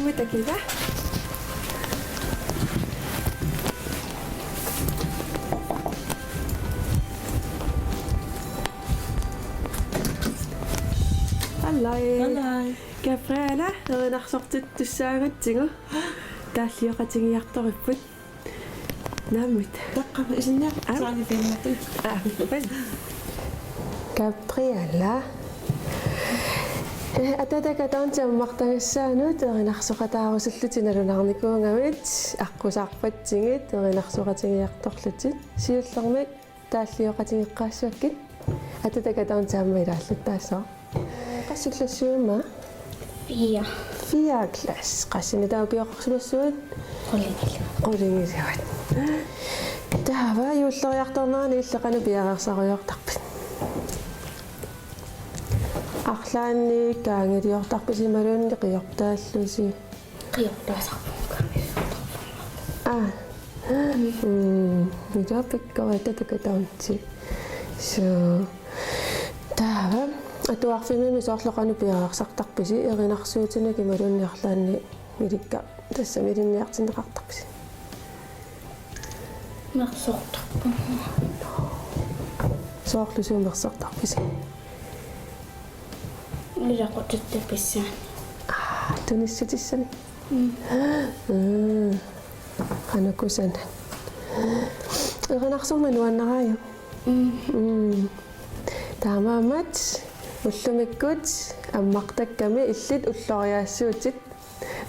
نمت كده. Hallai. Gabriela, erinnersortut tussaangatsigu. Taalliqatingiartoripput. Nammut. Taqqama isinna saani fiinnaqi. Gabriela. Atadaka taantiammartagassaanut erinnersoqataarusullutinalunarnikuungavit аққусаарпатсигит erinnersoqatingiartorlutit siullermik тааллиоқатингеққаассуаккит ататака таунтаама илааллуттаассоо qasullassuuma 4 класс qassini taukioqarsulassuut qulingisivat taava юуллериарторнерани иллеқану пиареерсаруйортарпит арлаанни каангилиортарписималуунни қиортааллуси митапиккавата таунти so таава атуарфимими соорлоқану пиареерсартарписи эринарсуутина кималуунниарлаанни миликка тасса милинниартинеқартарписи мерсортарпу соорлусуумерсартарписи милақутиттаписсаа туниссутиссани ханакусан эринарсорнануаннарааю таамаамат уллумиккут аммартакками иллит уллориаассуутит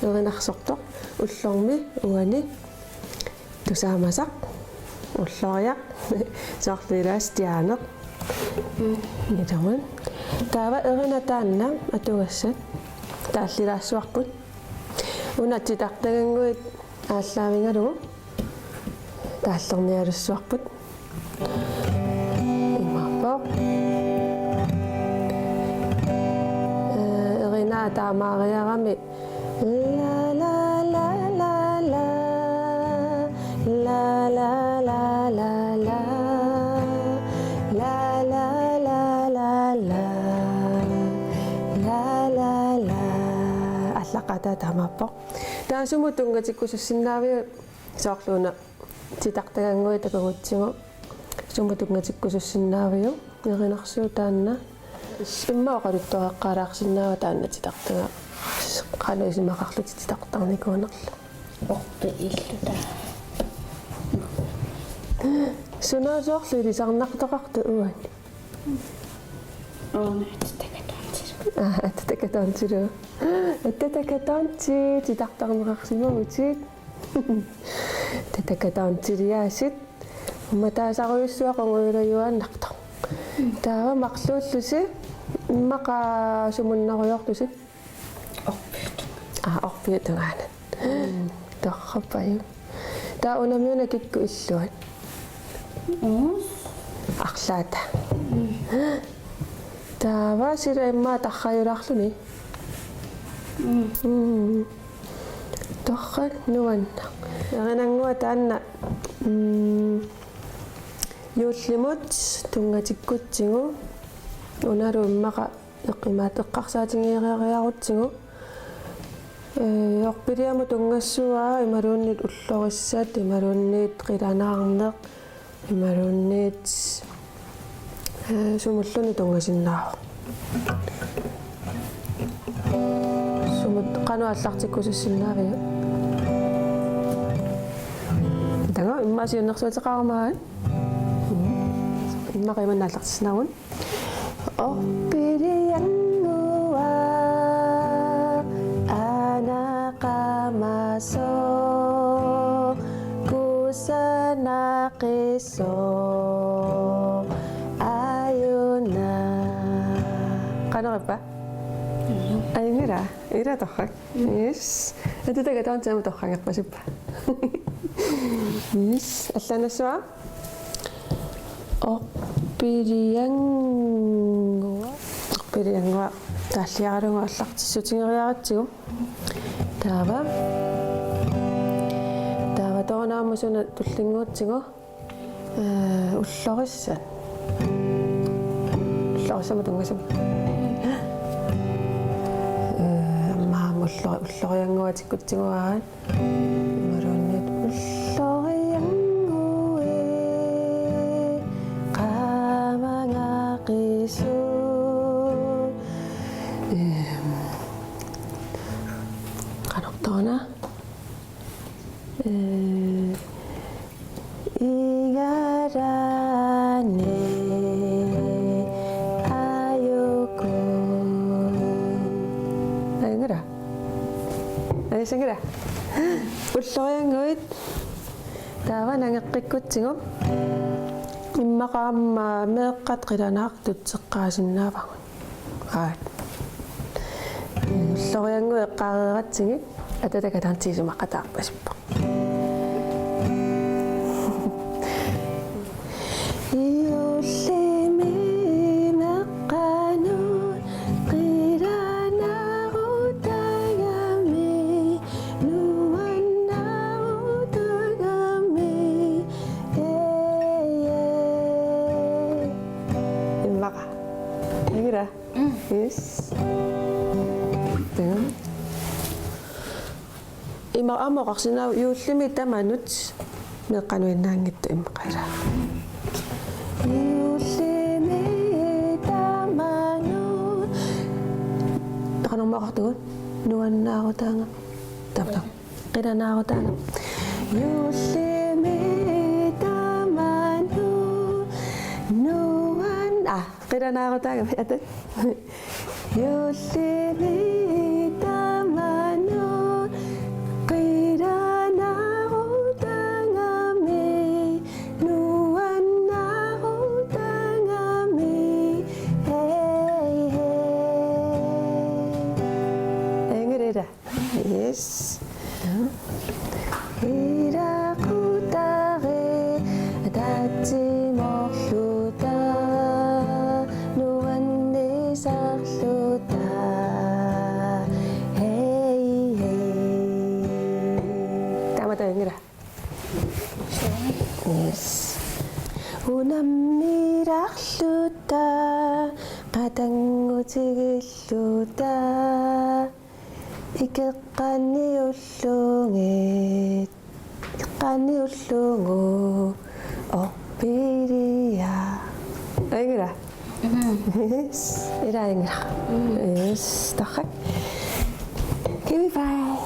эринарсорто уллорми уани тусаамасақ уллориақ соорлуилаас тиаанеқ нитаман таава эринатаанна атугассат тааллилаассуарпут унатитартагангуит ааллаавингалугу тааллерниалуссуарпут имаппо эрина таамаариарами ла ла ла ла ла ла ла ла ла ла ла ла ла ла ла ла аллақата таамааппо таасуму тунгатиккусуссиннаавиу соорлууна титартагангуи такагутсигу сумутунгатиккусуссиннаавиу эринарсуу таанна иммаоқалуттоэққалаарсиннаава таанна титартага қалуисимақарлути титартарникуунерла орпи иллута сунаасоорлу илисарнартоқарту уани ататакатаантилу ататакатаанти титартарнеқарсимагутит татакатаантилиаасит уматаасаруйуссуақонгуилаюааннартар таава марлууллуси иммақа сумуннаруйортуси орпиутунгаана торраппаю таа унамиуна кикку иллуат арлаата таава сира имма тарраюлаарлуни торрак нуанна эринангуа таанна юуллимут тунгатиккутсигу уналу иммаqa эққимаат эққарсаатингиериариарутсигу орпилиаму тунгассуаа ималууннит уллориссаат ималуунниит қиланаарнеқ ималуунниит сумуллуни тунгасиннаава сумут кануаллартиккусуссиннаавиу тага иммасиуннэрсуутеқармаа иммақиманнааллартиснаарун орпилиангуа анақамасо кусанақисо аюна канарапа айнира ира торхак yes ататага таунтаама торхагерпасуппа yes алланассуа орпилиангуа тааллиаралуга аллартиссутингериаратсигу таава тоонаамусуна туллингуутсигу уллориссат уллорissama тунгасам уллориангуатиккутсигуаан ималуунниат уллориангуэ qamangaqissu qanoqtoona igarane ayoko ангера айсангера уллориангуит тааван ангеққиккутсигу иммақааммаа меэққат қиланаартут сеққаасиннаавагун аат уллориангуи эққаарератсиги ататака тантиисумаққатаарпасиппа Yes. Ima amoraqsina yuullimi tamanut meqqanuinnaangittu imqala. Yuullimi tamanut taqanormaqartugut nuannaarutaanga tapta qilanaarutaanga yuullimi tamanut nuan qilanaarutaanga atat yuullimi tamanut qilanaarutaangami nuannaarutaangami hey hey engirera yes iraqutare tatsimorluta nuannisarluta hey hey tamata engirera yes unammirarluta qatangutigilluta ikeqqaniullungit iqqaniullungu oppiria engirera yes ira engirera yes takhak give me five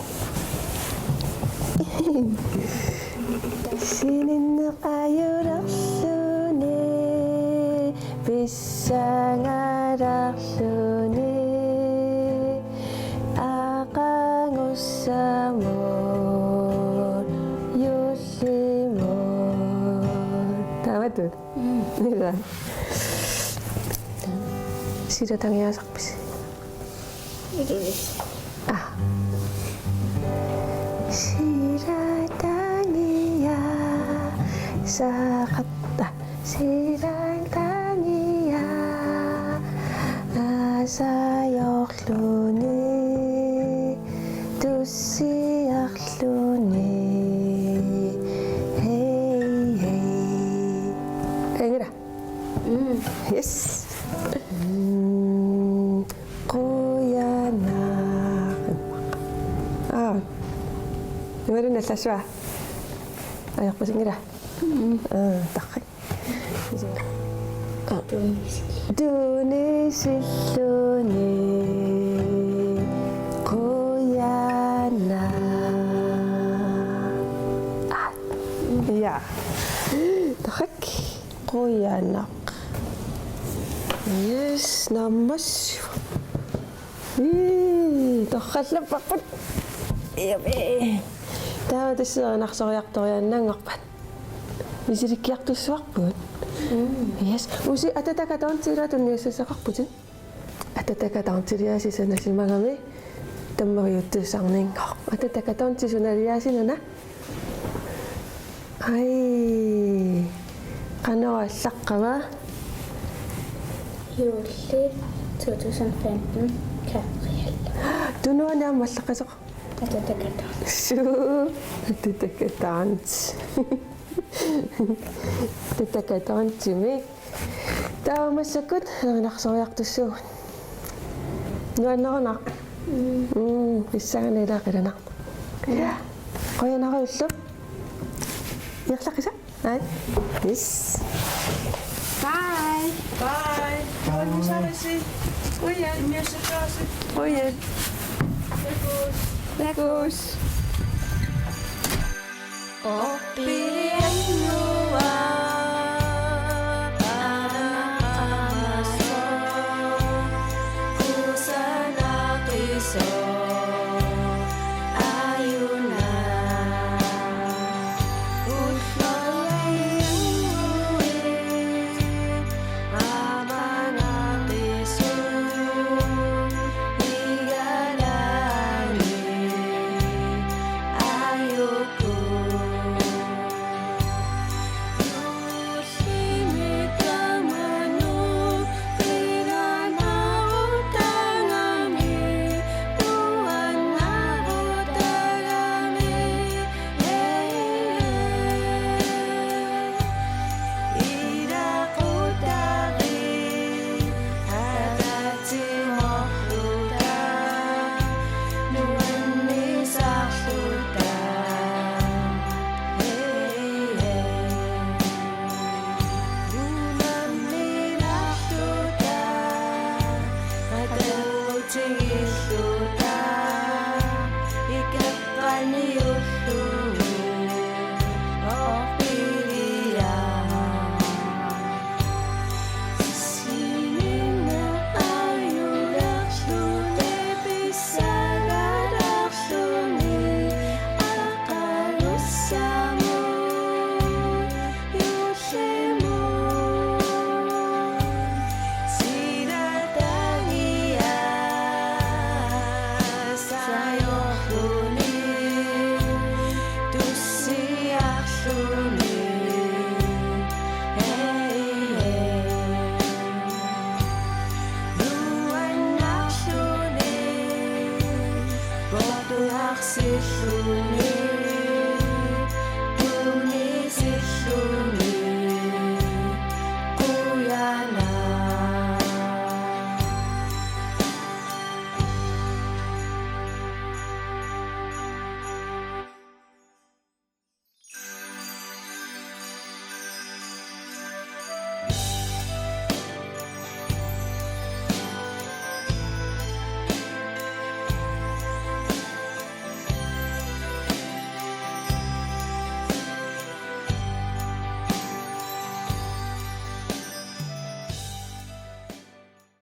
sininneqayurarluni pissangararluni aqangussamur yullimur tamatut nira siratangyaasaqpis ah siratangya saqatta siratangya asayorluni tussiarluni hey hey engera yes qoyana imarin nallasua ayaqpasingera taqqa tunisilluni qoyana ja taqaq qoyanaq yes nammas тоххаллаппарпут япе таа тассеэрнарсориарторианнаангорпат мисиликкиартуссуарпут yes уси ататакатаунтилаатунниуссасақарпутин ататакатаунтилиасисаналимагами таммариуттуссаарнингор ататакатаунтисуналиасинана ай канааллаққава Юли 2015 Каприэл. Тунуанаамаллаққасоқ. Ататакатаан. Суу. Ататакатаант. Ататакатаантими. Таамассакут нарсориартуссуу. Нуаннерна иссаганиилаақилана я қоянариуллу ирлақиса ай ис Bye. Bye. Hoi, nu zijn we zien. Hoi, meer succes. Hoi. Lekkers. Lekkers. Oppi